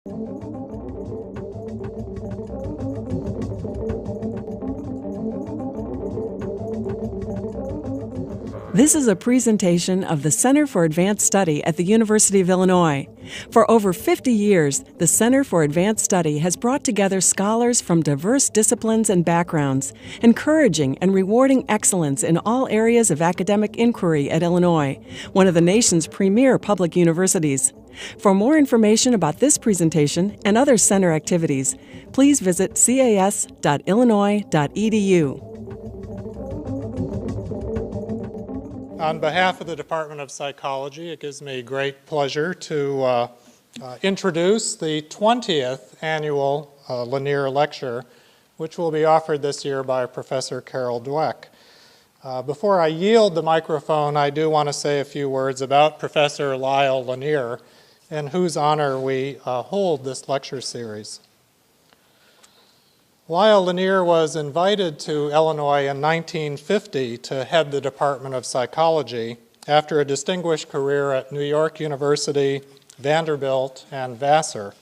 This is a presentation of the Center for Advanced Study at the University of Illinois. For over 50 years, the Center for Advanced Study has brought together scholars from diverse disciplines and backgrounds, encouraging and rewarding excellence in all areas of academic inquiry at Illinois, one of the nation's premier public universities. For more information about this presentation and other center activities, please visit cas.illinois.edu. On behalf of the Department of Psychology, it gives me great pleasure to introduce the 20th annual Lanier Lecture, which will be offered this year by Professor Carol Dweck. Before I yield the microphone, I do want to say a few words about Professor Lyle Lanier, in whose honor we hold this lecture series. Lyle Lanier was invited to Illinois in 1950 to head the Department of Psychology after a distinguished career at New York University, Vanderbilt, and Vassar.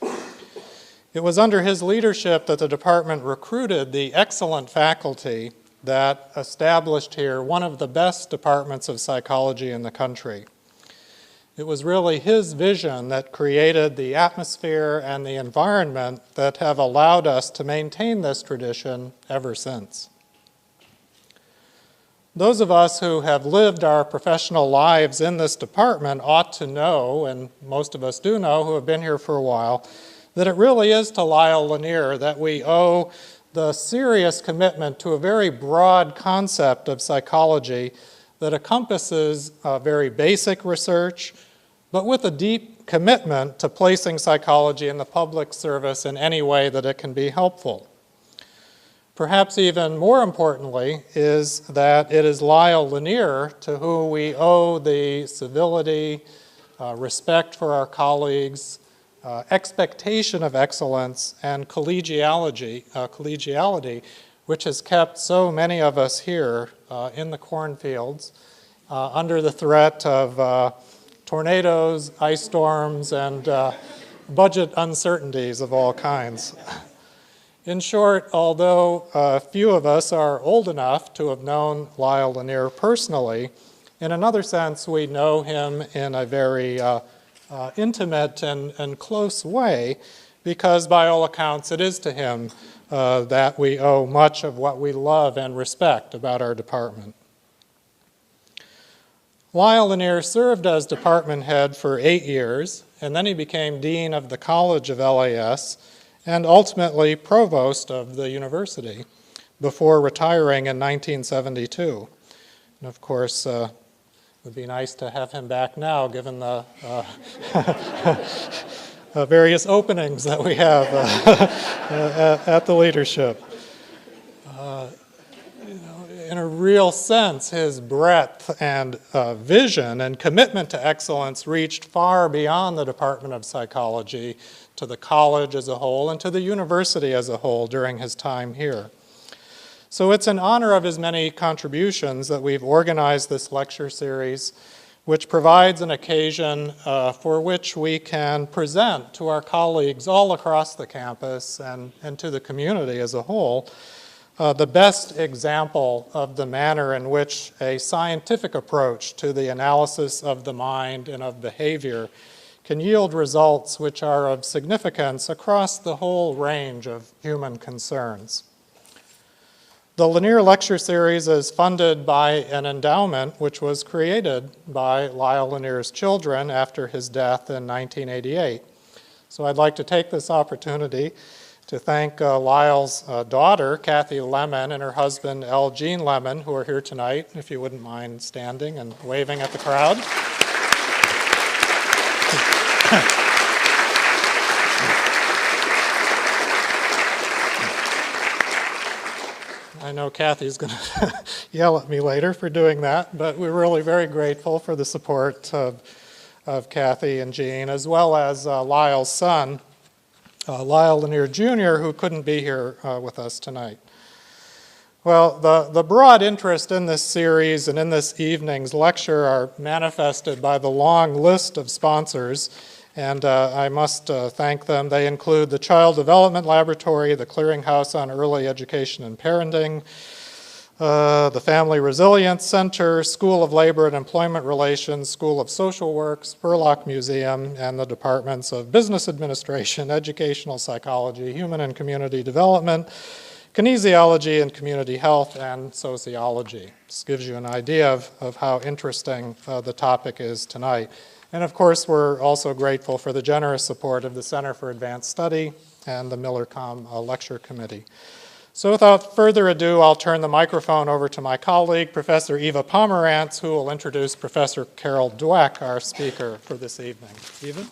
It was under his leadership that the department recruited the excellent faculty that established here one of the best departments of psychology in the country. It was really his vision that created the atmosphere and the environment that have allowed us to maintain this tradition ever since. Those of us who have lived our professional lives in this department ought to know, and most of us do know who have been here for a while, that it really is to Lyle Lanier that we owe the serious commitment to a very broad concept of psychology that encompasses very basic research, but with a deep commitment to placing psychology in the public service in any way that it can be helpful. Perhaps even more importantly is that it is Lyle Lanier to whom we owe the civility, respect for our colleagues, expectation of excellence, and collegiality, which has kept so many of us here in the cornfields under the threat of tornadoes, ice storms, and budget uncertainties of all kinds. In short, although few of us are old enough to have known Lyle Lanier personally, in another sense we know him in a very intimate and close way, because by all accounts it is to him that we owe much of what we love and respect about our department. Lyle Lanier served as department head for 8 years, and then he became dean of the College of LAS and ultimately provost of the university before retiring in 1972. And of course, it would be nice to have him back now given the various openings that we have at the leadership. In a real sense, his breadth and vision and commitment to excellence reached far beyond the Department of Psychology to the college as a whole and to the university as a whole during his time here. So it's in honor of his many contributions that we've organized this lecture series, which provides an occasion for which we can present to our colleagues all across the campus and to the community as a whole the best example of the manner in which a scientific approach to the analysis of the mind and of behavior can yield results which are of significance across the whole range of human concerns. The Lanier Lecture Series is funded by an endowment which was created by Lyle Lanier's children after his death in 1988. So I'd like to take this opportunity to thank Lyle's daughter, Kathy Lemon, and her husband, L. Jean Lemon, who are here tonight, if you wouldn't mind standing and waving at the crowd. I know Kathy's going to yell at me later for doing that, but we're really very grateful for the support of Kathy and Jean, as well as Lyle's son, Lyle Lanier Jr., who couldn't be here with us tonight. Well, the broad interest in this series and in this evening's lecture are manifested by the long list of sponsors And I must thank them. They include the Child Development Laboratory, the Clearinghouse on Early Education and Parenting, the Family Resilience Center, School of Labor and Employment Relations, School of Social Work, Spurlock Museum, and the Departments of Business Administration, Educational Psychology, Human and Community Development, Kinesiology and Community Health, and Sociology. This gives you an idea of how interesting the topic is tonight. And of course, we're also grateful for the generous support of the Center for Advanced Study and the Miller-Com Lecture Committee. So without further ado, I'll turn the microphone over to my colleague, Professor Eva Pomerantz, who will introduce Professor Carol Dweck, our speaker for this evening. Eva?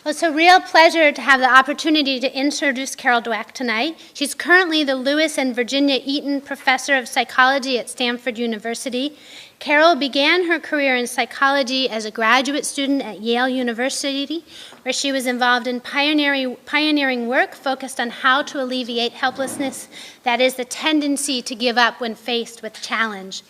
Well, it's a real pleasure to have the opportunity to introduce Carol Dweck tonight. She's currently the Lewis and Virginia Eaton Professor of Psychology at Stanford University. Carol began her career in psychology as a graduate student at Yale University, where she was involved in pioneering work focused on how to alleviate helplessness, that is, the tendency to give up when faced with challenge.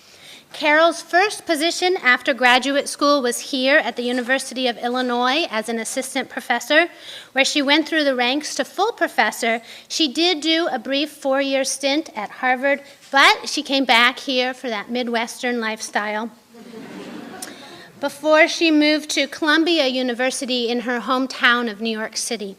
Carol's first position after graduate school was here at the University of Illinois as an assistant professor, where she went through the ranks to full professor. She did do a brief 4-year stint at Harvard, but she came back here for that Midwestern lifestyle before she moved to Columbia University in her hometown of New York City.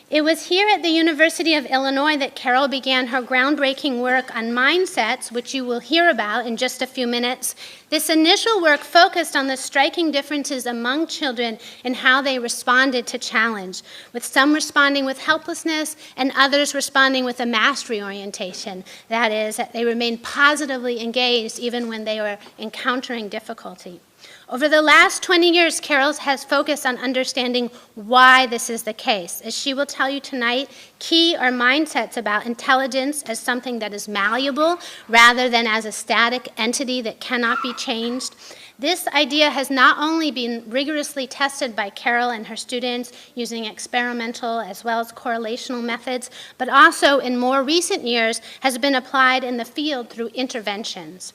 It was here at the University of Illinois that Carol began her groundbreaking work on mindsets, which you will hear about in just a few minutes. This initial work focused on the striking differences among children in how they responded to challenge, with some responding with helplessness and others responding with a mastery orientation. That is, that they remained positively engaged even when they were encountering difficulty. Over the last 20 years, Carol has focused on understanding why this is the case. As she will tell you tonight, key are mindsets about intelligence as something that is malleable rather than as a static entity that cannot be changed. This idea has not only been rigorously tested by Carol and her students using experimental as well as correlational methods, but also in more recent years has been applied in the field through interventions.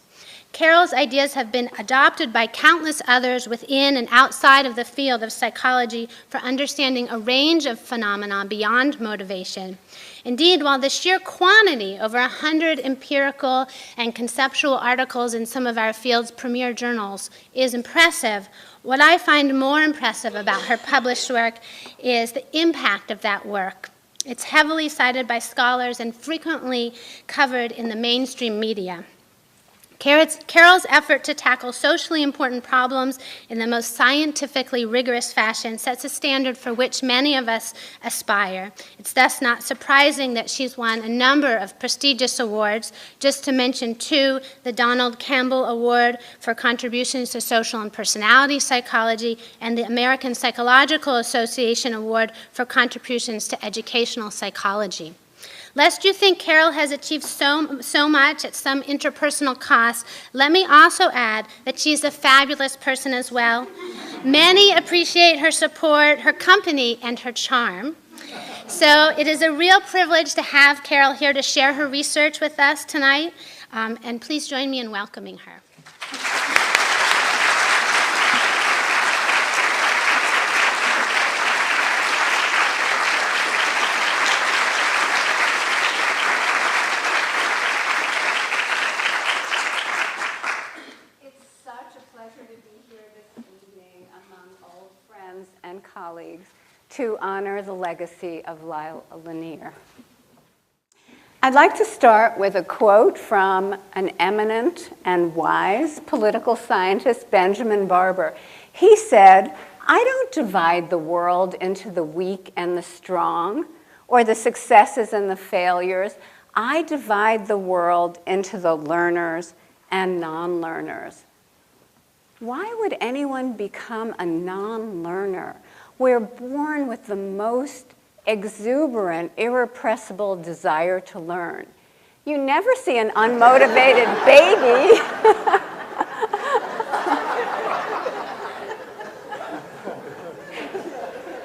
Carol's ideas have been adopted by countless others within and outside of the field of psychology for understanding a range of phenomena beyond motivation. Indeed, while the sheer quantity, over 100 empirical and conceptual articles in some of our field's premier journals, is impressive, what I find more impressive about her published work is the impact of that work. It's heavily cited by scholars and frequently covered in the mainstream media. Carol's effort to tackle socially important problems in the most scientifically rigorous fashion sets a standard for which many of us aspire. It's thus not surprising that she's won a number of prestigious awards, just to mention two: the Donald Campbell Award for contributions to social and personality psychology, and the American Psychological Association Award for contributions to educational psychology. Lest you think Carol has achieved so much at some interpersonal cost, let me also add that she's a fabulous person as well. Many appreciate her support, her company, and her charm. So it is a real privilege to have Carol here to share her research with us tonight, and please join me in welcoming her. And colleagues to honor the legacy of Lyle Lanier. I'd like to start with a quote from an eminent and wise political scientist, Benjamin Barber. He said, "I don't divide the world into the weak and the strong, or the successes and the failures. I divide the world into the learners and non-learners." Why would anyone become a non-learner? We're born with the most exuberant, irrepressible desire to learn. You never see an unmotivated baby.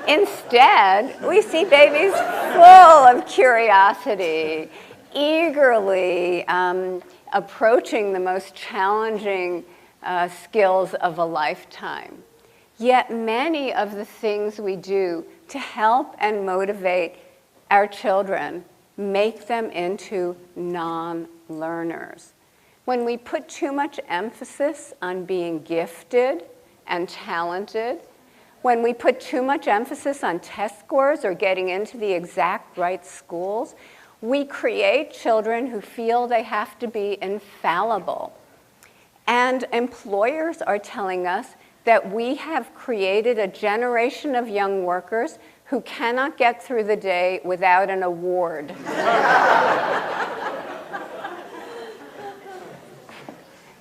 Instead, we see babies full of curiosity, eagerly approaching the most challenging skills of a lifetime. Yet many of the things we do to help and motivate our children make them into non-learners. When we put too much emphasis on being gifted and talented, when we put too much emphasis on test scores or getting into the exact right schools, we create children who feel they have to be infallible. And employers are telling us that we have created a generation of young workers who cannot get through the day without an award.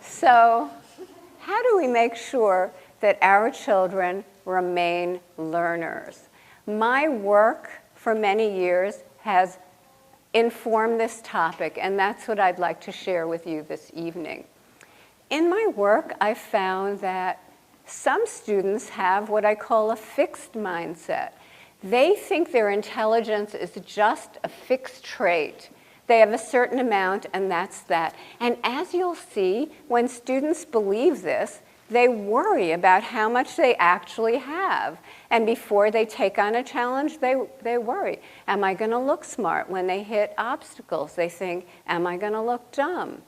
So, how do we make sure that our children remain learners? My work for many years has informed this topic, and that's what I'd like to share with you this evening. In my work, I found that some students have what I call a fixed mindset. They think their intelligence is just a fixed trait. They have a certain amount, and that's that. And as you'll see, when students believe this, they worry about how much they actually have. And before they take on a challenge, they worry. Am I going to look smart? When they hit obstacles, they think, am I going to look dumb?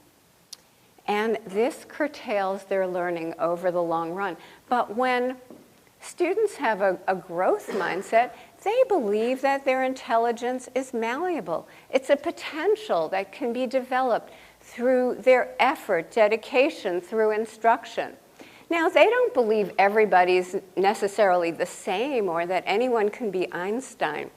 And this curtails their learning over the long run. But when students have a growth mindset, they believe that their intelligence is malleable. It's a potential that can be developed through their effort, dedication, through instruction. Now, they don't believe everybody's necessarily the same or that anyone can be Einstein.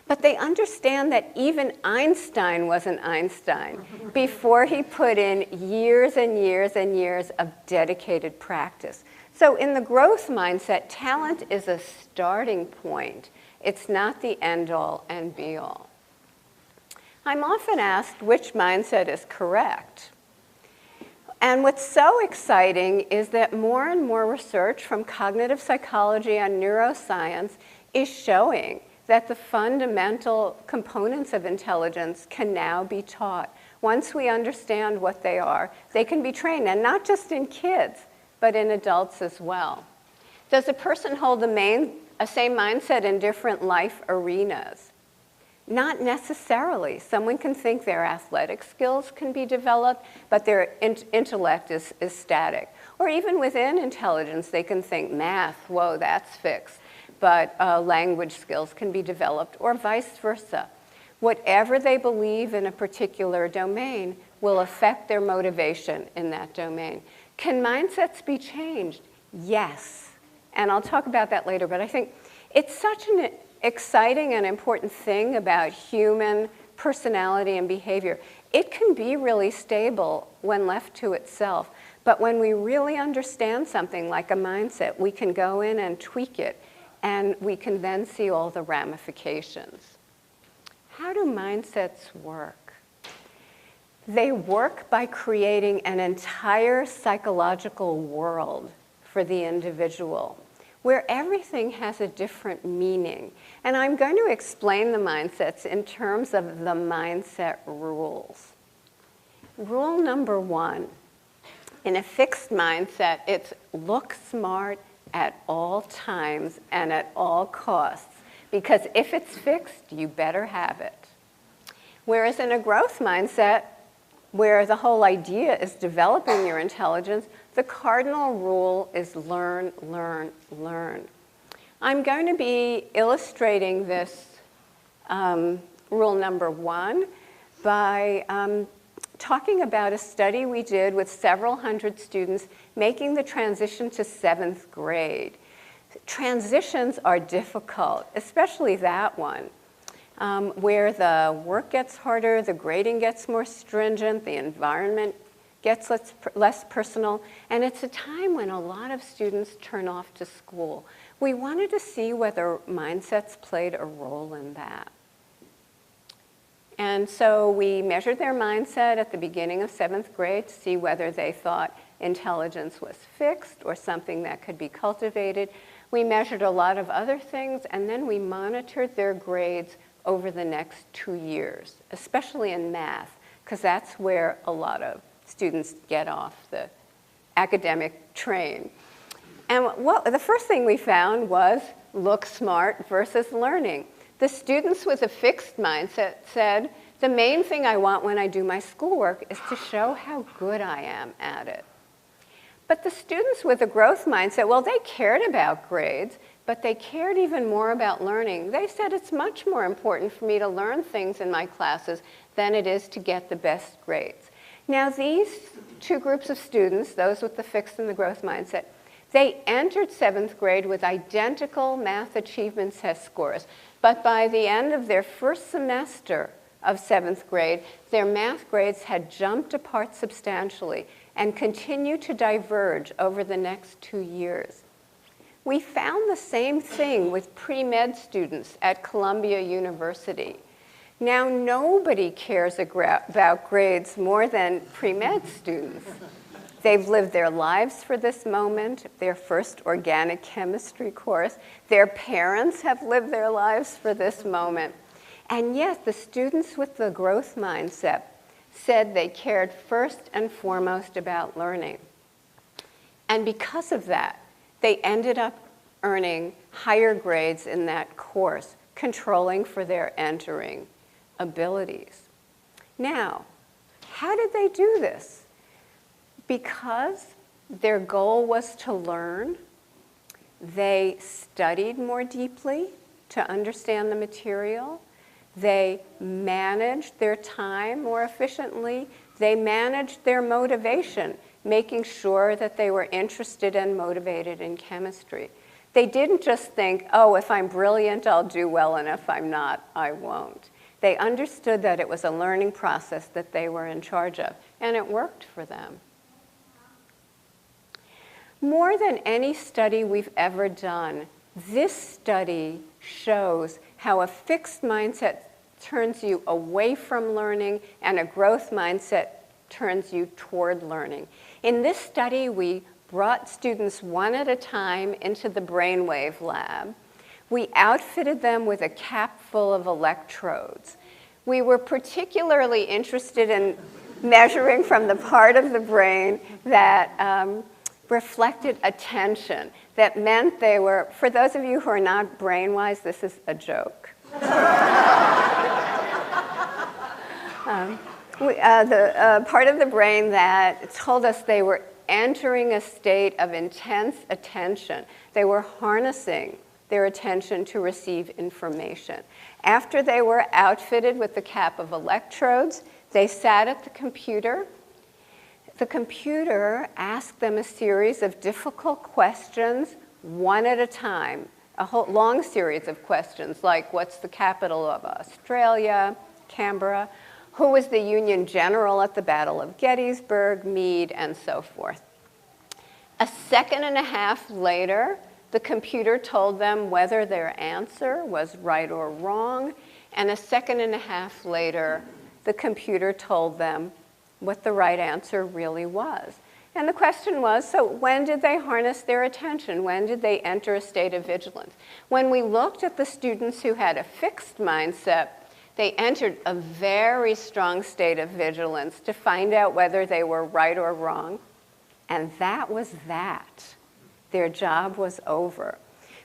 But they understand that even Einstein wasn't Einstein before he put in years and years and years of dedicated practice. So in the growth mindset, talent is a starting point. It's not the end-all and be-all. I'm often asked which mindset is correct. And what's so exciting is that more and more research from cognitive psychology and neuroscience is showing that the fundamental components of intelligence can now be taught. Once we understand what they are, they can be trained, and not just in kids, but in adults as well. Does a person hold the same mindset in different life arenas? Not necessarily. Someone can think their athletic skills can be developed, but their intellect is static. Or even within intelligence, they can think math, whoa, that's fixed. But language skills can be developed, or vice versa. Whatever they believe in a particular domain will affect their motivation in that domain. Can mindsets be changed? Yes. And I'll talk about that later, but I think it's such an exciting and important thing about human personality and behavior. It can be really stable when left to itself, but when we really understand something like a mindset, we can go in and tweak it, and we can then see all the ramifications. How do mindsets work? They work by creating an entire psychological world for the individual, where everything has a different meaning. And I'm going to explain the mindsets in terms of the mindset rules. Rule number 1, in a fixed mindset, it's look smart at all times and at all costs, because if it's fixed, you better have it. Whereas in a growth mindset, where the whole idea is developing your intelligence, the cardinal rule is learn, learn, learn. I'm going to be illustrating this rule number 1 by talking about a study we did with several hundred students making the transition to 7th grade. Transitions are difficult, especially that one, where the work gets harder, the grading gets more stringent, the environment gets less personal, and it's a time when a lot of students turn off to school. We wanted to see whether mindsets played a role in that. And so we measured their mindset at the beginning of 7th grade to see whether they thought intelligence was fixed or something that could be cultivated. We measured a lot of other things, and then we monitored their grades over the next 2 years, especially in math, because that's where a lot of students get off the academic train. And the first thing we found was look smart versus learning. The students with a fixed mindset said, the main thing I want when I do my schoolwork is to show how good I am at it. But the students with a growth mindset, well, they cared about grades, but they cared even more about learning. They said it's much more important for me to learn things in my classes than it is to get the best grades. Now, these two groups of students, those with the fixed and the growth mindset, they entered 7th grade with identical math achievement test scores. But by the end of their first semester of 7th grade, their math grades had jumped apart substantially and continued to diverge over the next 2 years. We found the same thing with pre-med students at Columbia University. Now, nobody cares about grades more than pre-med students. They've lived their lives for this moment, their first organic chemistry course. Their parents have lived their lives for this moment. And yet, the students with the growth mindset said they cared first and foremost about learning. And because of that, they ended up earning higher grades in that course, controlling for their entering abilities. Now, how did they do this? Because their goal was to learn, they studied more deeply to understand the material, they managed their time more efficiently, they managed their motivation, making sure that they were interested and motivated in chemistry. They didn't just think, oh, if I'm brilliant, I'll do well, and if I'm not, I won't. They understood that it was a learning process that they were in charge of, and it worked for them. More than any study we've ever done, this study shows how a fixed mindset turns you away from learning and a growth mindset turns you toward learning. In this study, we brought students one at a time into the brainwave lab. We outfitted them with a cap full of electrodes. We were particularly interested in measuring from the part of the brain that reflected attention. That meant they were, for those of you who are not brain-wise, this is a joke. The part of the brain that told us they were entering a state of intense attention. They were harnessing their attention to receive information. After they were outfitted with the cap of electrodes, they sat at the computer. The computer asked them a series of difficult questions, one at a time, a whole long series of questions like, what's the capital of Australia, Canberra? Who was the Union general at the Battle of Gettysburg, Meade, and so forth. A second and a half later, the computer told them whether their answer was right or wrong, and a second and a half later, the computer told them what the right answer really was. And the question was, so when did they harness their attention? When did they enter a state of vigilance? When we looked at the students who had a fixed mindset, they entered a very strong state of vigilance to find out whether they were right or wrong. And that was that. Their job was over.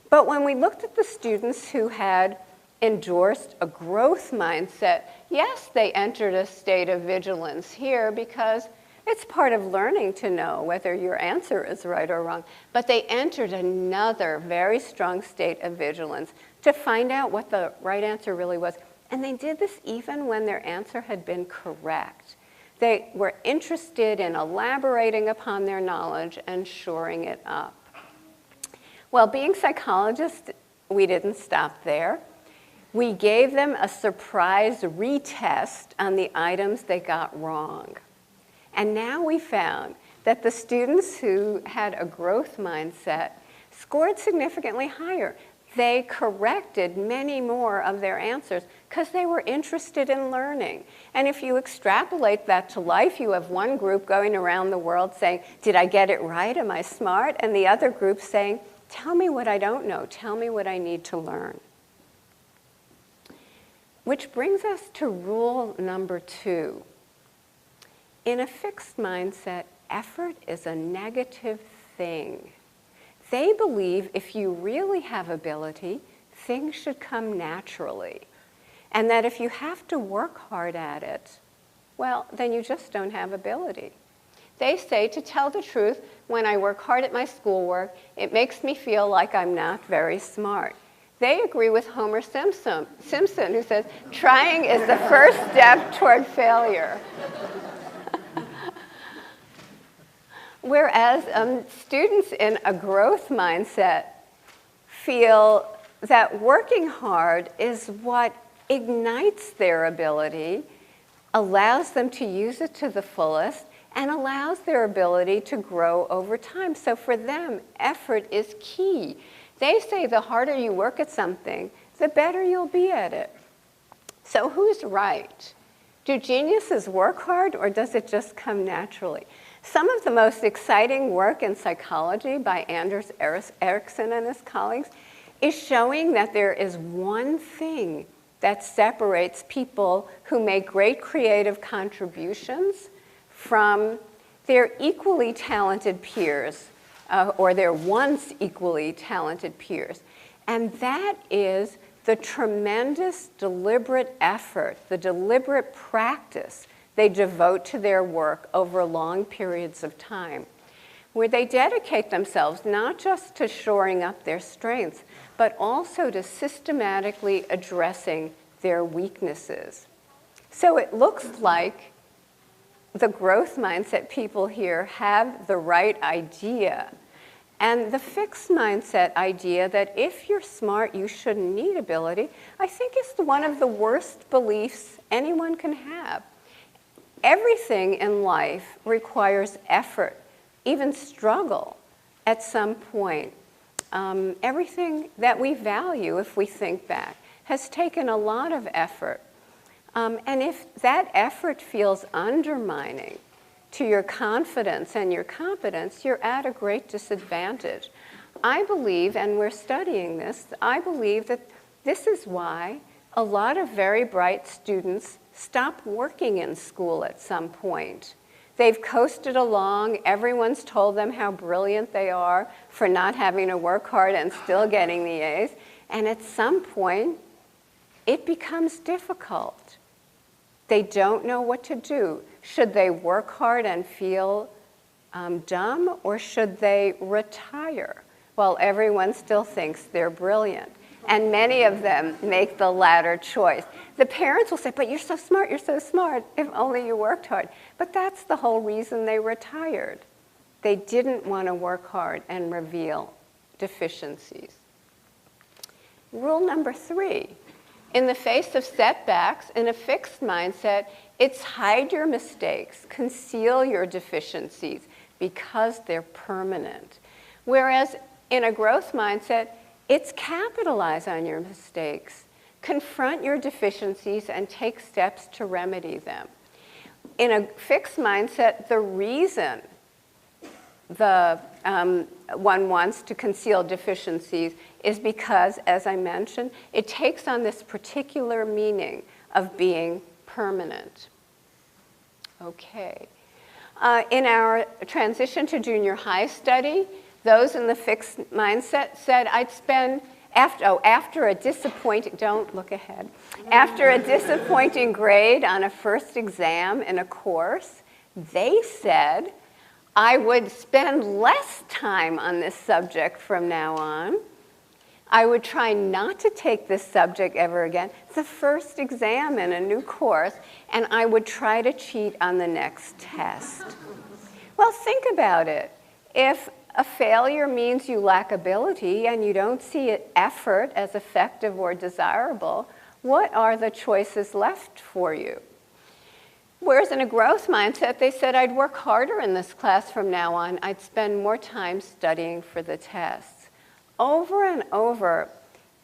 But when we looked at the students who had endorsed a growth mindset, yes, they entered a state of vigilance here because it's part of learning to know whether your answer is right or wrong. But they entered another very strong state of vigilance to find out what the right answer really was. And they did this even when their answer had been correct. They were interested in elaborating upon their knowledge and shoring it up. Well, being psychologists, we didn't stop there. We gave them a surprise retest on the items they got wrong. And now we found that the students who had a growth mindset scored significantly higher. They corrected many more of their answers because they were interested in learning. And if you extrapolate that to life, you have one group going around the world saying, did I get it right? Am I smart? And the other group saying, tell me what I don't know. Tell me what I need to learn. Which brings us to rule number 2. In a fixed mindset, effort is a negative thing. They believe if you really have ability, things should come naturally. And that if you have to work hard at it, well, then you just don't have ability. They say, to tell the truth, when I work hard at my schoolwork, it makes me feel like I'm not very smart. They agree with Homer Simpson, who says, trying is the first step toward failure. Whereas students in a growth mindset feel that working hard is what ignites their ability, allows them to use it to the fullest, and allows their ability to grow over time. So for them, effort is key. They say the harder you work at something, the better you'll be at it. So who's right? Do geniuses work hard, or does it just come naturally? Some of the most exciting work in psychology by Anders Ericsson and his colleagues is showing that there is one thing that separates people who make great creative contributions from their equally talented peers, or their once equally talented peers. And that is the tremendous deliberate effort, the deliberate practice they devote to their work over long periods of time, where they dedicate themselves not just to shoring up their strengths, but also to systematically addressing their weaknesses. So it looks like the growth mindset people here have the right idea. And the fixed mindset idea that if you're smart, you shouldn't need ability, I think is one of the worst beliefs anyone can have. Everything in life requires effort, even struggle at some point. Everything that we value, if we think back, has taken a lot of effort. And if that effort feels undermining to your confidence and your competence, you're at a great disadvantage. I believe, and we're studying this, I believe that this is why a lot of very bright students stop working in school at some point. They've coasted along, everyone's told them how brilliant they are for not having to work hard and still getting the A's, and at some point, it becomes difficult. They don't know what to do. Should they work hard and feel dumb, or should they retire while everyone still thinks they're brilliant? And many of them make the latter choice. The parents will say, but you're so smart, if only you worked hard. But that's the whole reason they retired. They didn't want to work hard and reveal deficiencies. Rule number 3. In the face of setbacks, in a fixed mindset, it's hide your mistakes, conceal your deficiencies, because they're permanent. Whereas in a growth mindset, it's capitalize on your mistakes, confront your deficiencies, and take steps to remedy them. In a fixed mindset, the reason one wants to conceal deficiencies is because, as I mentioned, it takes on this particular meaning of being permanent. Okay. In our transition to junior high study, those in the fixed mindset said, I'd spend, after a disappointing, don't look ahead, after a disappointing grade on a first exam in a course, they said, I would spend less time on this subject from now on. I would try not to take this subject ever again. It's the first exam in a new course, and I would try to cheat on the next test. Well, think about it. If a failure means you lack ability and you don't see effort as effective or desirable, what are the choices left for you? Whereas in a growth mindset, they said, I'd work harder in this class from now on. I'd spend more time studying for the tests. Over and over,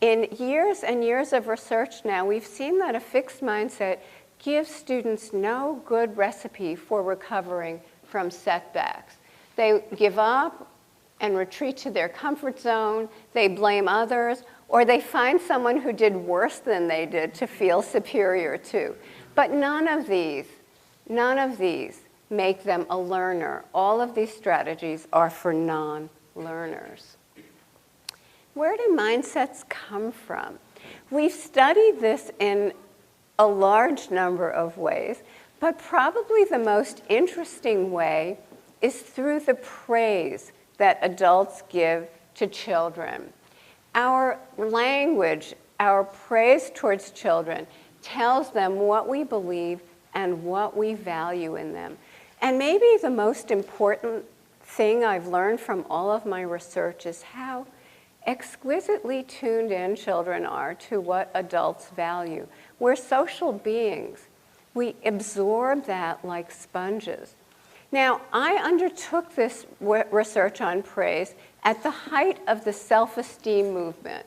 in years and years of research now, we've seen that a fixed mindset gives students no good recipe for recovering from setbacks. They give up and retreat to their comfort zone, they blame others, or they find someone who did worse than they did to feel superior to. But none of these make them a learner. All of these strategies are for non-learners. Where do mindsets come from? We've studied this in a large number of ways, but probably the most interesting way is through the praise that adults give to children. Our language, our praise towards children, tells them what we believe and what we value in them. And maybe the most important thing I've learned from all of my research is how exquisitely tuned in children are to what adults value. We're social beings. We absorb that like sponges. Now, I undertook this research on praise at the height of the self-esteem movement.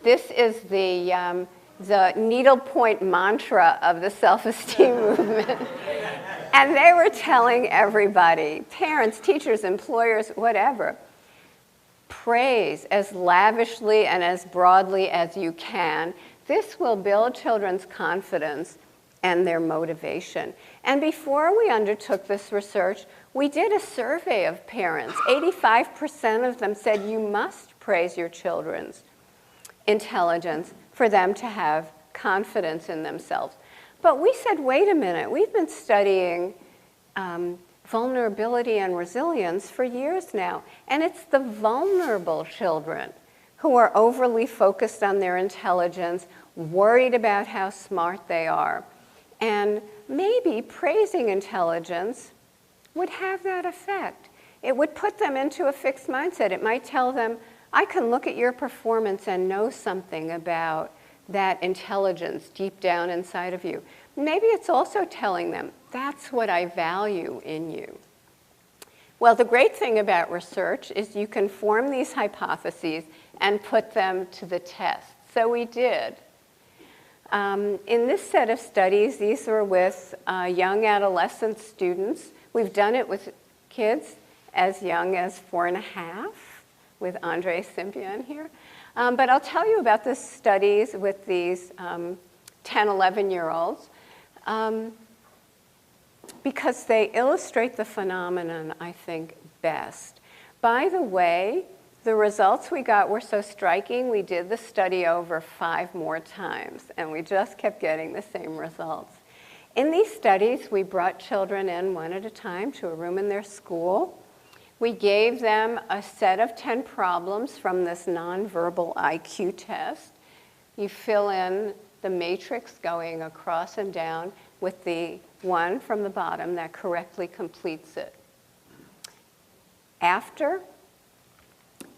This is the needlepoint mantra of the self-esteem movement. And they were telling everybody, parents, teachers, employers, whatever, praise as lavishly and as broadly as you can. This will build children's confidence and their motivation. And before we undertook this research, we did a survey of parents. 85% of them said you must praise your children's intelligence for them to have confidence in themselves. But we said, wait a minute, we've been studying vulnerability and resilience for years now, and it's the vulnerable children who are overly focused on their intelligence, worried about how smart they are. And maybe praising intelligence would have that effect. It would put them into a fixed mindset. It might tell them, I can look at your performance and know something about that intelligence deep down inside of you. Maybe it's also telling them, that's what I value in you. Well, the great thing about research is you can form these hypotheses and put them to the test. So we did. In this set of studies, these were with young adolescent students. We've done it with kids as young as 4.5, with Andre Simpian here. But I'll tell you about the studies with these 10, 11-year-olds because they illustrate the phenomenon, I think, best. By the way, the results we got were so striking, we did the study over 5 more times, and we just kept getting the same results. In these studies, we brought children in one at a time to a room in their school. We gave them a set of 10 problems from this nonverbal IQ test. You fill in the matrix going across and down with the one from the bottom that correctly completes it. After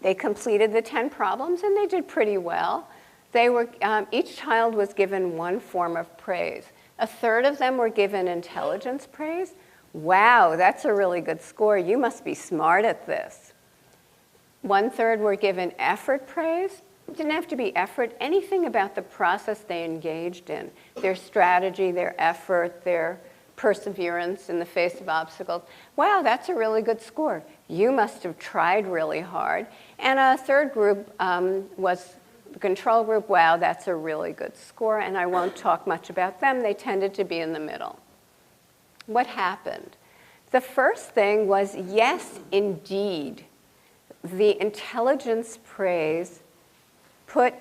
they completed the 10 problems, and they did pretty well, they were, each child was given one form of praise. A third of them were given intelligence praise. Wow, that's a really good score. You must be smart at this. 1/3 were given effort praise. It didn't have to be effort, anything about the process they engaged in, their strategy, their effort, their perseverance in the face of obstacles. Wow, that's a really good score. You must have tried really hard. And a third group was the control group. Wow, that's a really good score. And I won't talk much about them. They tended to be in the middle. What happened? The first thing was, yes, indeed, the intelligence praise put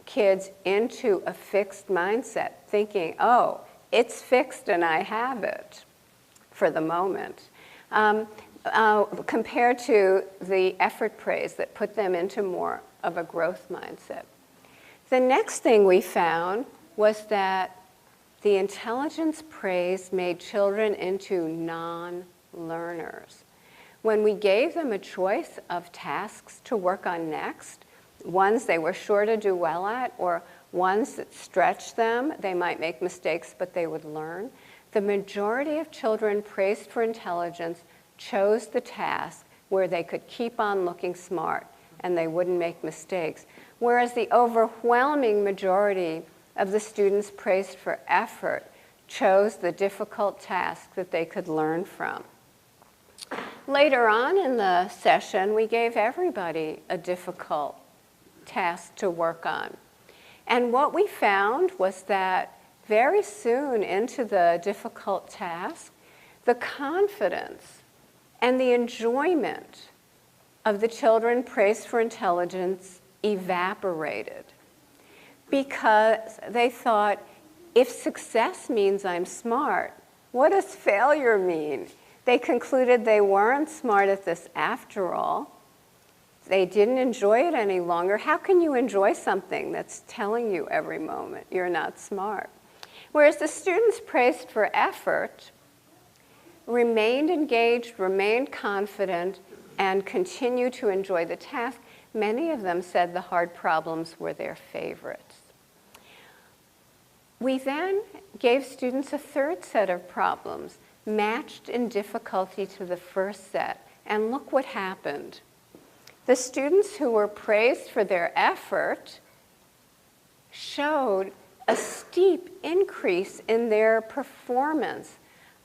kids into a fixed mindset, thinking, oh, it's fixed and I have it for the moment, compared to the effort praise that put them into more of a growth mindset. The next thing we found was that the intelligence praise made children into non-learners. When we gave them a choice of tasks to work on next, ones they were sure to do well at, or ones that stretched them, they might make mistakes, but they would learn. The majority of children praised for intelligence chose the task where they could keep on looking smart and they wouldn't make mistakes. Whereas the overwhelming majority of the students praised for effort chose the difficult task that they could learn from. Later on in the session, we gave everybody a difficult task to work on. And what we found was that very soon into the difficult task, the confidence and the enjoyment of the children praised for intelligence evaporated because they thought, if success means I'm smart, what does failure mean? They concluded they weren't smart at this after all. They didn't enjoy it any longer. How can you enjoy something that's telling you every moment you're not smart? Whereas the students praised for effort remained engaged, remained confident, and continued to enjoy the task. Many of them said the hard problems were their favorites. We then gave students a third set of problems, matched in difficulty to the first set. And look what happened. The students who were praised for their effort showed a steep increase in their performance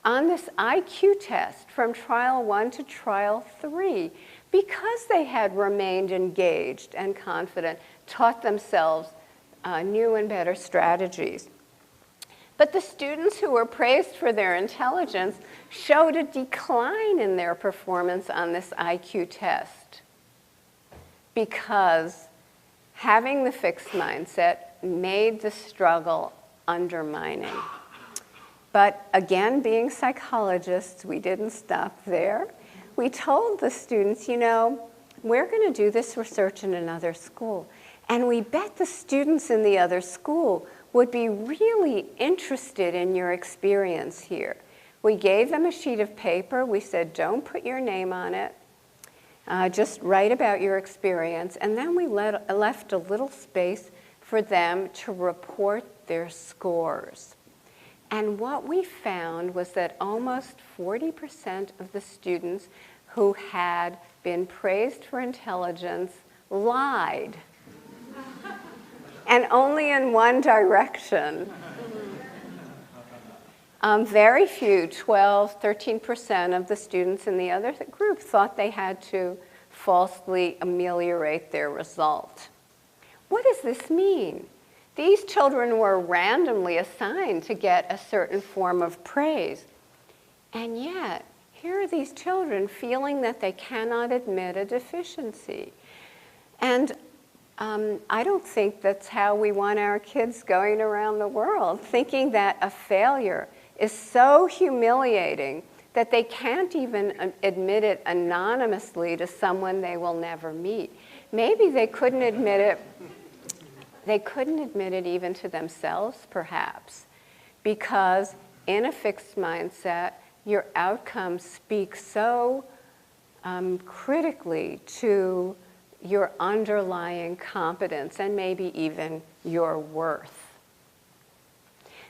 on this IQ test from trial 1 to trial 3 because they had remained engaged and confident, taught themselves new and better strategies. But the students who were praised for their intelligence showed a decline in their performance on this IQ test because having the fixed mindset made the struggle undermining. But again, being psychologists, we didn't stop there. We told the students, you know, we're going to do this research in another school. And we bet the students in the other school would be really interested in your experience here. We gave them a sheet of paper. We said, don't put your name on it. Just write about your experience. And then we left a little space for them to report their scores. And what we found was that almost 40% of the students who had been praised for intelligence lied. And only in one direction. Very few, 12, 13% of the students in the other group thought they had to falsely ameliorate their result. What does this mean? These children were randomly assigned to get a certain form of praise. And yet, here are these children feeling that they cannot admit a deficiency. And I don't think that's how we want our kids going around the world, thinking that a failure is so humiliating that they can't even admit it anonymously to someone they will never meet. Maybe they couldn't admit it. They couldn't admit it even to themselves, perhaps, because in a fixed mindset, your outcomes speak so critically to your underlying competence and maybe even your worth.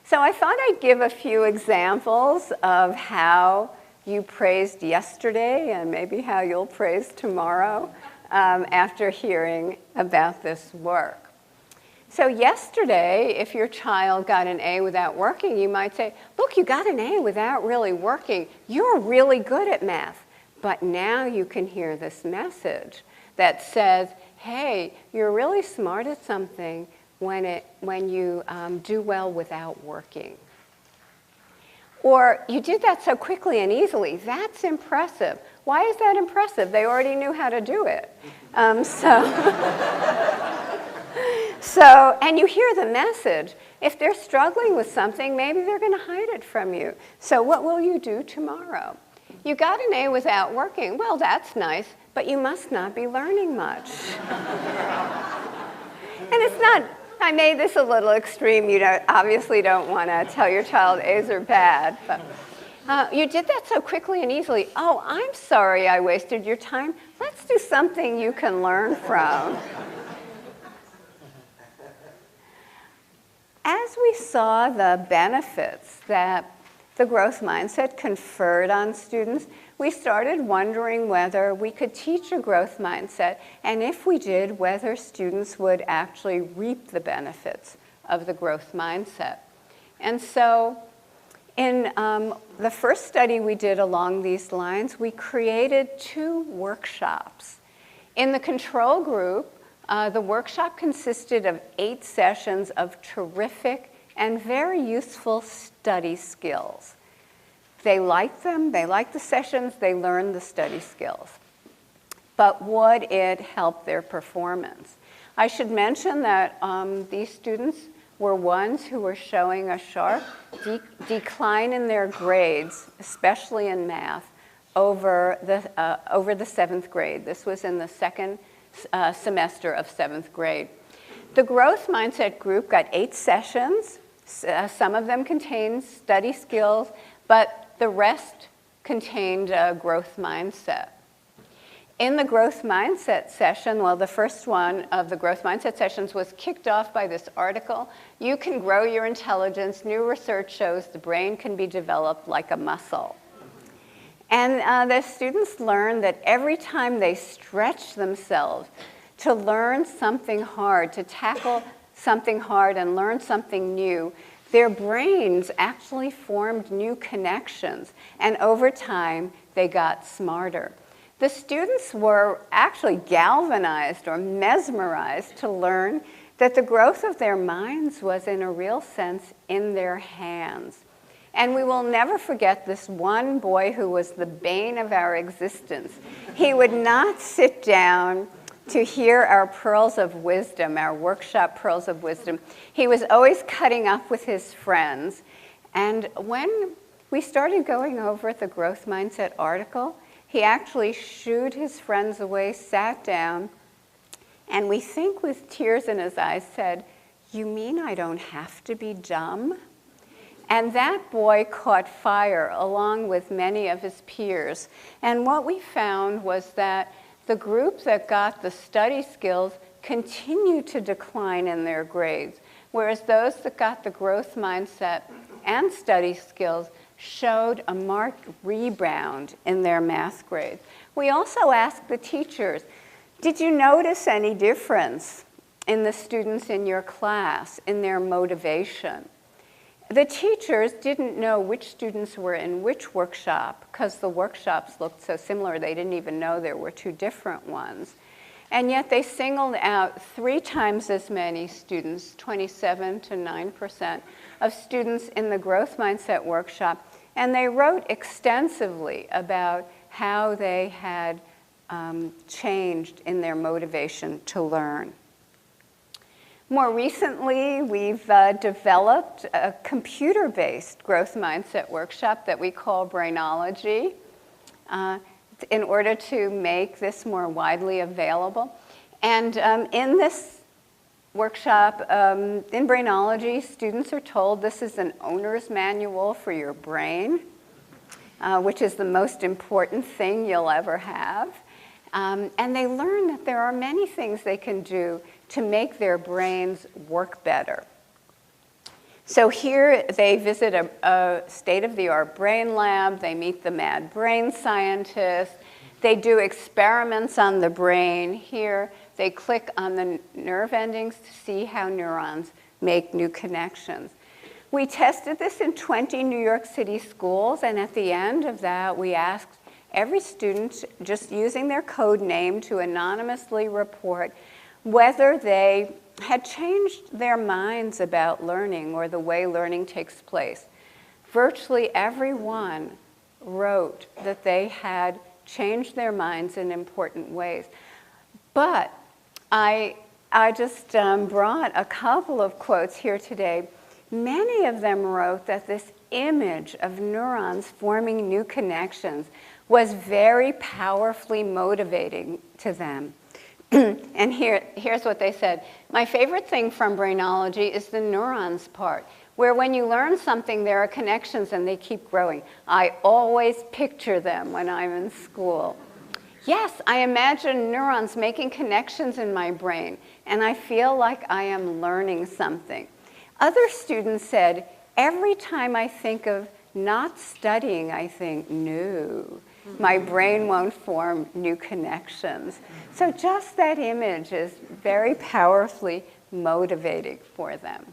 So I thought I'd give a few examples of how you praised yesterday and maybe how you'll praise tomorrow after hearing about this work. So yesterday, if your child got an A without working, you might say, look, you got an A without really working. You're really good at math. But now you can hear this message that says, hey, you're really smart at something when you do well without working. Or you did that so quickly and easily. That's impressive. Why is that impressive? They already knew how to do it. And you hear the message. If they're struggling with something, maybe they're going to hide it from you. So what will you do tomorrow? You got an A without working. Well, that's nice, but you must not be learning much. And it's not, I made this a little extreme. You obviously don't want to tell your child A's are bad, but you did that so quickly and easily. Oh, I'm sorry I wasted your time. Let's do something you can learn from. As we saw the benefits that the growth mindset conferred on students, we started wondering whether we could teach a growth mindset, and if we did, whether students would actually reap the benefits of the growth mindset. And so in the first study we did along these lines, we created 2 workshops. In the control group, the workshop consisted of 8 sessions of terrific and very useful study skills. They liked them, they liked the sessions, they learned the study skills. But would it help their performance? I should mention that these students were ones who were showing a sharp decline in their grades, especially in math, over the 7th grade. This was in the second semester of 7th grade. The growth mindset group got 8 sessions. Some of them contained study skills, but the rest contained growth mindset. In the growth mindset session, well, the first one of the growth mindset sessions was kicked off by this article, "You can grow your intelligence. New research shows the brain can be developed like a muscle." And the students learned that every time they stretched themselves to learn something hard, to tackle something hard and learn something new, their brains actually formed new connections, and over time, they got smarter. The students were actually galvanized or mesmerized to learn that the growth of their minds was, in a real sense, in their hands. And we will never forget this one boy who was the bane of our existence. He would not sit down to hear our pearls of wisdom, our workshop pearls of wisdom. He was always cutting up with his friends. And when we started going over the growth mindset article, he actually shooed his friends away, sat down, and we think with tears in his eyes said, "You mean I don't have to be dumb?" And that boy caught fire along with many of his peers. And what we found was that the group that got the study skills continued to decline in their grades, whereas those that got the growth mindset and study skills showed a marked rebound in their math grades. We also asked the teachers, did you notice any difference in the students in your class, in their motivation? The teachers didn't know which students were in which workshop because the workshops looked so similar. They didn't even know there were 2 different ones. And yet they singled out 3 times as many students, 27 to 9% of students in the growth mindset workshop. And they wrote extensively about how they had changed in their motivation to learn. More recently, we've developed a computer-based growth mindset workshop that we call Brainology in order to make this more widely available. And in this workshop, in Brainology, students are told this is an owner's manual for your brain, which is the most important thing you'll ever have. And they learn that there are many things they can do to make their brains work better. So here they visit a state-of-the-art brain lab, they meet the mad brain scientists, they do experiments on the brain. Here they click on the nerve endings to see how neurons make new connections. We tested this in 20 New York City schools, and at the end of that we asked every student, just using their code name, to anonymously report whether they had changed their minds about learning or the way learning takes place. Virtually everyone wrote that they had changed their minds in important ways. But I just brought a couple of quotes here today. Many of them wrote that this image of neurons forming new connections was very powerfully motivating to them. And here's what they said. My favorite thing from Brainology is the neurons part, where when you learn something, there are connections and they keep growing. I always picture them when I'm in school. Yes, I imagine neurons making connections in my brain, and I feel like I am learning something. Other students said, every time I think of not studying, I think, no. My brain won't form new connections. So just that image is very powerfully motivating for them.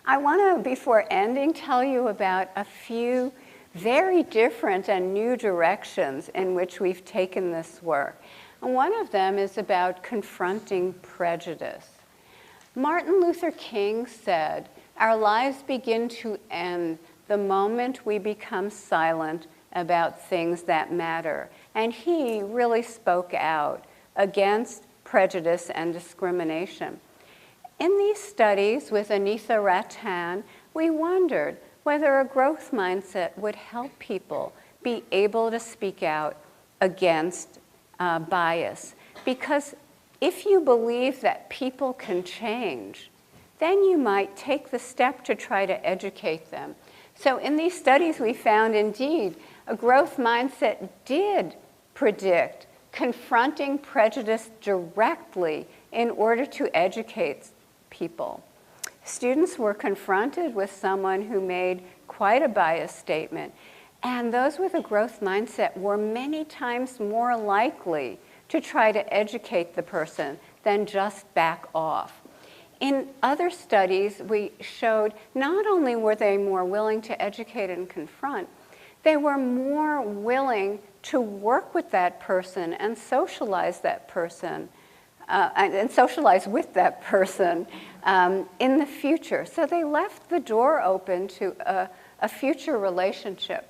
I want to, before ending, tell you about a few very different and new directions in which we've taken this work. And one of them is about confronting prejudice. Martin Luther King said, "Our lives begin to end the moment we become silent about things that matter. And he really spoke out against prejudice and discrimination. In these studies with Anitha Ratan, we wondered whether a growth mindset would help people be able to speak out against bias. Because if you believe that people can change, then you might take the step to try to educate them. So in these studies, we found indeed a growth mindset did predict confronting prejudice directly in order to educate people. Students were confronted with someone who made quite a biased statement, and those with a growth mindset were many times more likely to try to educate the person than just back off. In other studies, we showed not only were they more willing to educate and confront, they were more willing to work with that person and socialize that person, and socialize with that person in the future. So they left the door open to a future relationship.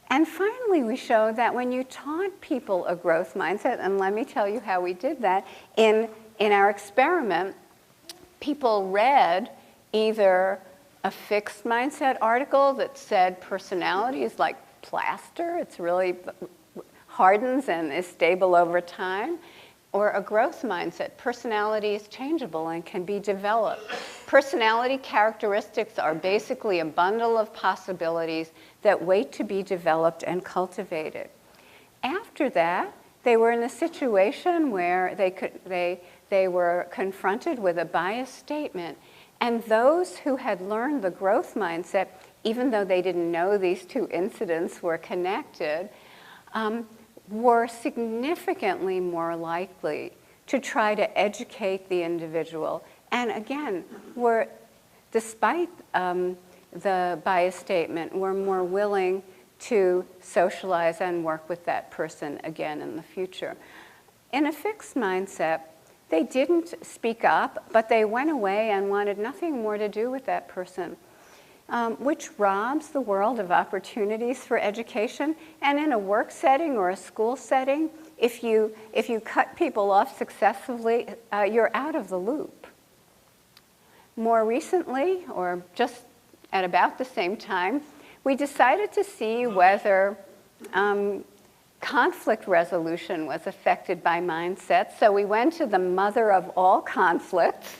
And finally, we showed that when you taught people a growth mindset, and let me tell you how we did that, in our experiment, people read either a fixed mindset article that said personality is like plaster, it's really hardens and is stable over time, or a growth mindset. Personality is changeable and can be developed. Personality characteristics are basically a bundle of possibilities that wait to be developed and cultivated. After that, they were in a situation where they were confronted with a biased statement, and those who had learned the growth mindset, even though they didn't know these two incidents were connected, were significantly more likely to try to educate the individual. And again, were, despite the bias statement, were more willing to socialize and work with that person again in the future. In a fixed mindset, they didn't speak up, but they went away and wanted nothing more to do with that person, which robs the world of opportunities for education. And in a work setting or a school setting, if you cut people off successfully, you're out of the loop. More recently, or just at about the same time, we decided to see whether conflict resolution was affected by mindset. So we went to the mother of all conflicts,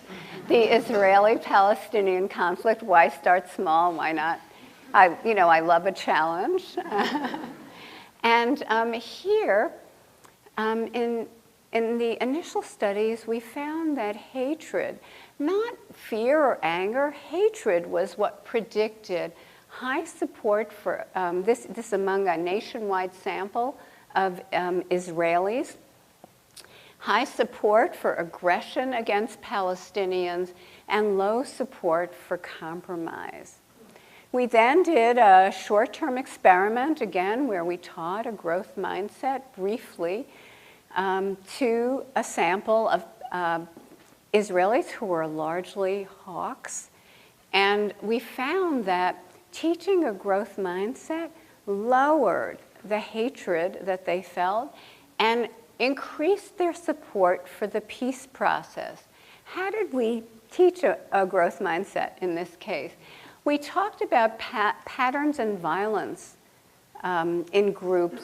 the Israeli-Palestinian conflict. Why start small? Why not? I love a challenge. And here, in the initial studies, we found that hatred, not fear or anger, hatred was what predicted high support for this among a nationwide sample of Israelis, high support for aggression against Palestinians, and low support for compromise. We then did a short-term experiment, again, where we taught a growth mindset briefly to a sample of Israelis who were largely hawks. And we found that teaching a growth mindset lowered the hatred that they felt and increased their support for the peace process. How did we teach a growth mindset in this case? We talked about patterns and violence in groups.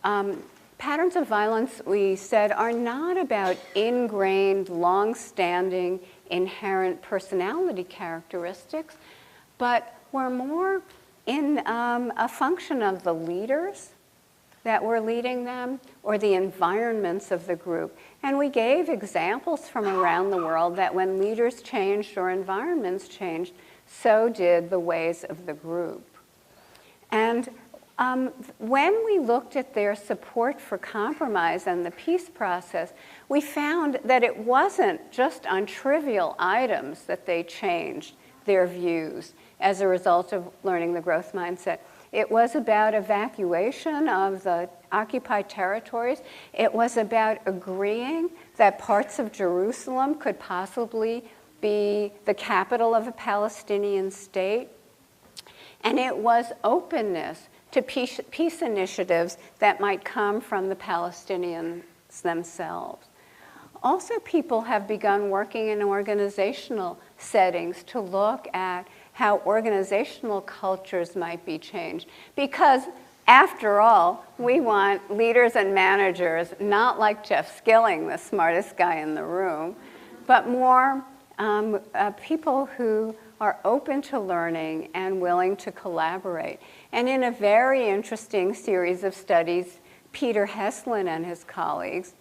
Patterns of violence, we said, are not about ingrained, long-standing, inherent personality characteristics, but were more in a function of the leaders that were leading them or the environments of the group. And we gave examples from around the world that when leaders changed or environments changed, so did the ways of the group. And when we looked at their support for compromise and the peace process, we found that it wasn't just on trivial items that they changed their views as a result of learning the growth mindset. It was about evacuation of the occupied territories. It was about agreeing that parts of Jerusalem could possibly be the capital of a Palestinian state. And it was openness to peace initiatives that might come from the Palestinians themselves. Also, people have begun working in organizational settings to look at how organizational cultures might be changed. Because, after all, we want leaders and managers, not like Jeff Skilling, the smartest guy in the room, but more people who are open to learning and willing to collaborate. And in a very interesting series of studies, Peter Heslin and his colleagues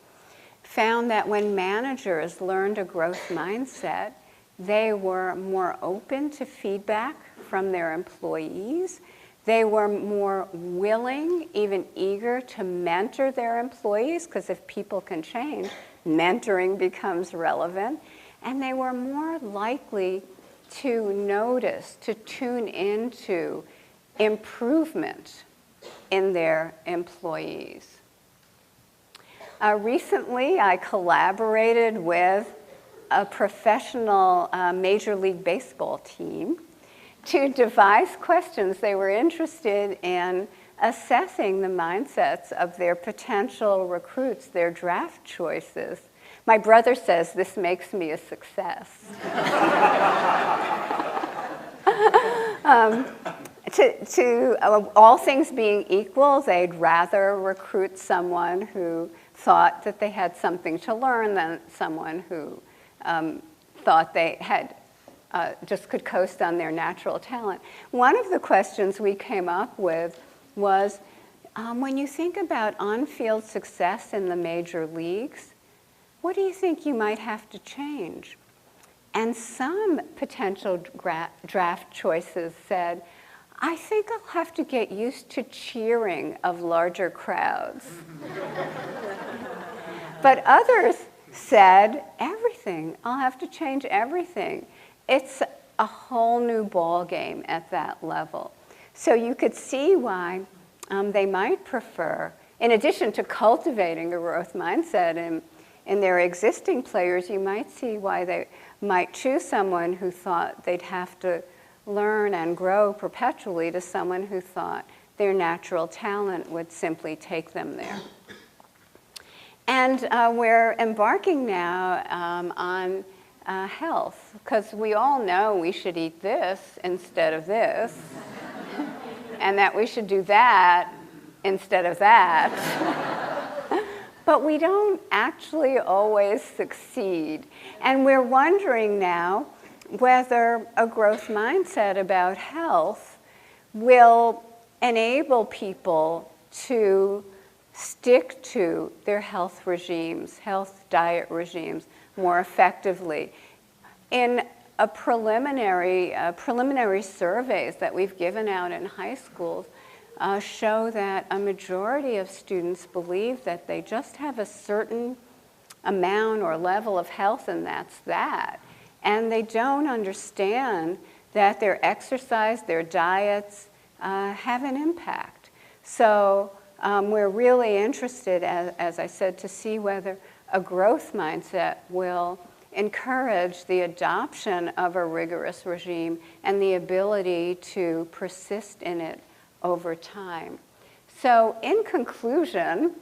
found that when managers learned a growth mindset, they were more open to feedback from their employees. They were more willing, even eager to mentor their employees, because if people can change, mentoring becomes relevant. And they were more likely to notice, to tune into improvement in their employees. Recently, I collaborated with a professional Major League Baseball team to devise questions. They were interested in assessing the mindsets of their potential recruits, their draft choices. My brother says this makes me a success. All things being equal, they'd rather recruit someone who thought that they had something to learn than someone who thought they had just could coast on their natural talent. One of the questions we came up with was, when you think about on-field success in the major leagues, what do you think you might have to change? And some potential draft choices said, I think I'll have to get used to cheering of larger crowds. But others said, everything. I'll have to change everything. It's a whole new ball game at that level. So you could see why they might prefer, in addition to cultivating a growth mindset in their existing players, you might see why they might choose someone who thought they'd have to learn and grow perpetually to someone who thought their natural talent would simply take them there. And we're embarking now on health, because we all know we should eat this instead of this, and that we should do that instead of that. But we don't actually always succeed. And we're wondering now whether a growth mindset about health will enable people to stick to their health regimes, health diet regimes, more effectively. In preliminary surveys that we've given out in high schools show that a majority of students believe that they just have a certain amount or level of health, and that's that. And they don't understand that their exercise, their diets have an impact. So we're really interested, as I said, to see whether a growth mindset will encourage the adoption of a rigorous regime and the ability to persist in it over time. So in conclusion,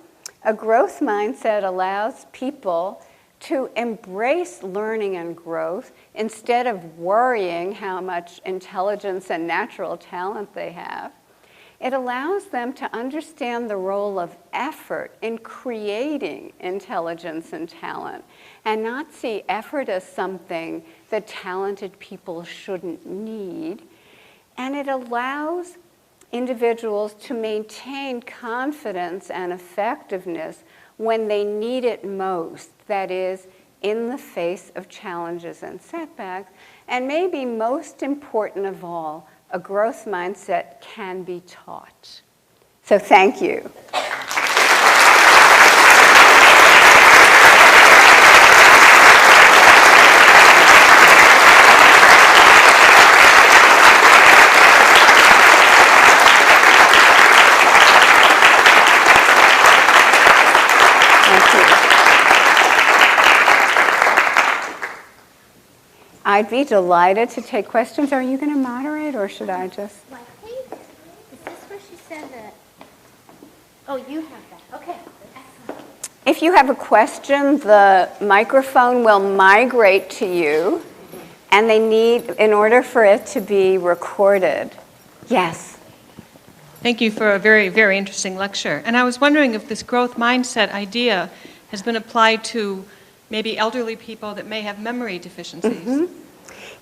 a growth mindset allows people to embrace learning and growth instead of worrying how much intelligence and natural talent they have. It allows them to understand the role of effort in creating intelligence and talent, and not see effort as something that talented people shouldn't need. And it allows individuals to maintain confidence and effectiveness when they need it most, that is, in the face of challenges and setbacks. And maybe most important of all, a growth mindset can be taught. So thank you. I'd be delighted to take questions. Are you going to moderate, or should I just? Likely. Oh, you have that. Okay. Excellent. If you have a question, the microphone will migrate to you, and they need, in order for it to be recorded. Yes. Thank you for a very, very interesting lecture. And I was wondering if this growth mindset idea has been applied to maybe elderly people that may have memory deficiencies. Mm-hmm.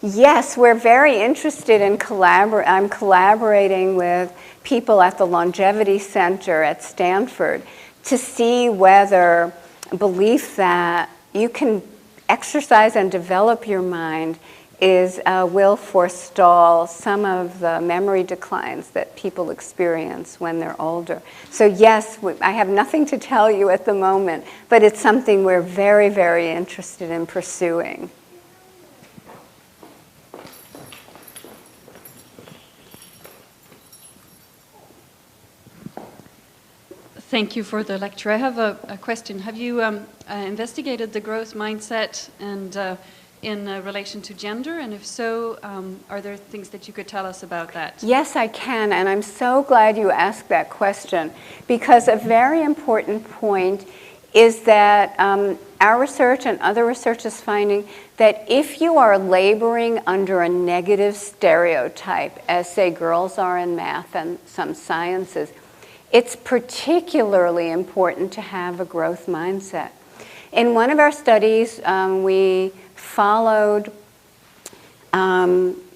Yes, we're very interested in I'm collaborating with people at the Longevity Center at Stanford to see whether belief that you can exercise and develop your mind will forestall some of the memory declines that people experience when they're older. So yes, I have nothing to tell you at the moment, but it's something we're very, very interested in pursuing. Thank you for the lecture. I have a question. Have you investigated the growth mindset and in relation to gender? And if so, are there things that you could tell us about that? Yes, I can, and I'm so glad you asked that question, because a very important point is that our research and other research is finding that if you are laboring under a negative stereotype, as say girls are in math and some sciences, it's particularly important to have a growth mindset. In one of our studies, we followed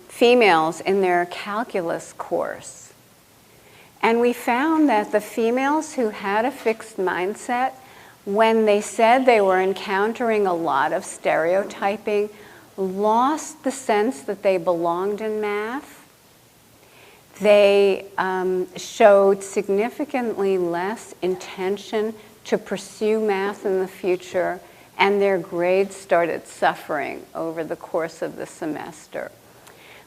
females in their calculus course. And we found that the females who had a fixed mindset, when they said they were encountering a lot of stereotyping, lost the sense that they belonged in math. They showed significantly less intention to pursue math in the future, and their grades started suffering over the course of the semester.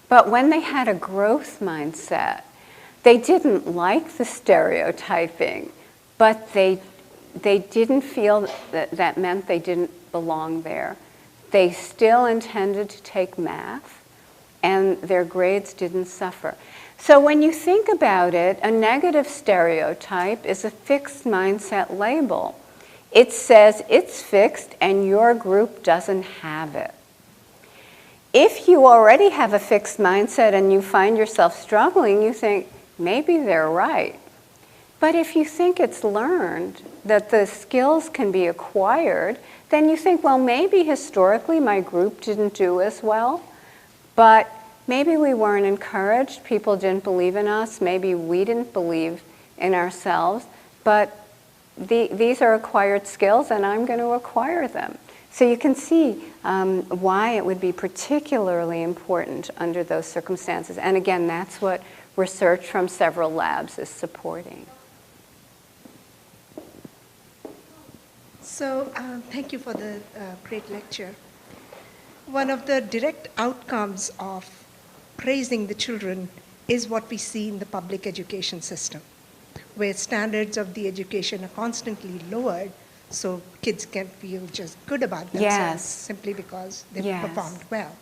But when they had a growth mindset, they didn't like the stereotyping, but they didn't feel that meant they didn't belong there. They still intended to take math, and their grades didn't suffer. So when you think about it, a negative stereotype is a fixed mindset label. It says it's fixed and your group doesn't have it. If you already have a fixed mindset and you find yourself struggling, you think, maybe they're right. But if you think it's learned, that the skills can be acquired, then you think, well, maybe historically my group didn't do as well, but maybe we weren't encouraged, people didn't believe in us, maybe we didn't believe in ourselves, but these are acquired skills and I'm going to acquire them. So you can see why it would be particularly important under those circumstances. And again, that's what research from several labs is supporting. So thank you for the great lecture. One of the direct outcomes of praising the children is what we see in the public education system, where standards of the education are constantly lowered so kids can feel just good about themselves simply because they've performed well.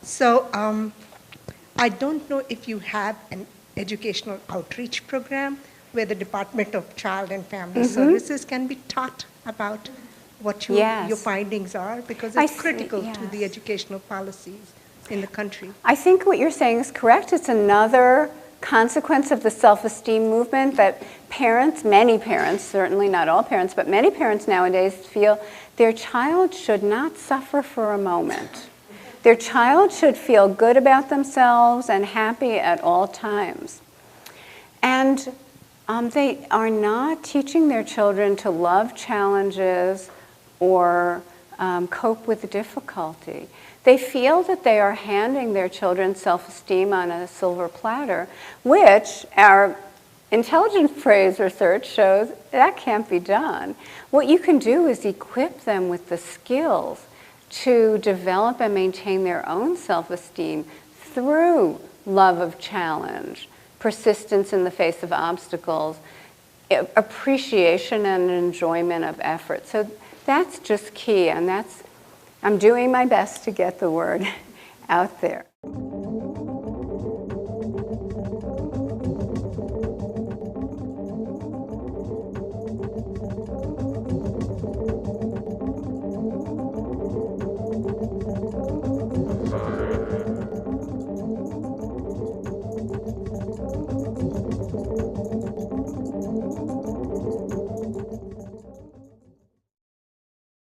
So I don't know if you have an educational outreach program where the Department of Child and Family Services can be taught about what your findings are, because it's critical to the educational policies in the country. I think what you're saying is correct. It's another consequence of the self-esteem movement that parents, many parents, certainly not all parents, but many parents nowadays feel their child should not suffer for a moment. Their child should feel good about themselves and happy at all times. And they are not teaching their children to love challenges or cope with difficulty. They feel that they are handing their children self-esteem on a silver platter, which our intelligence praise research shows that can't be done. What you can do is equip them with the skills to develop and maintain their own self-esteem through love of challenge, persistence in the face of obstacles, appreciation and enjoyment of effort. So that's just key, and I'm doing my best to get the word out there.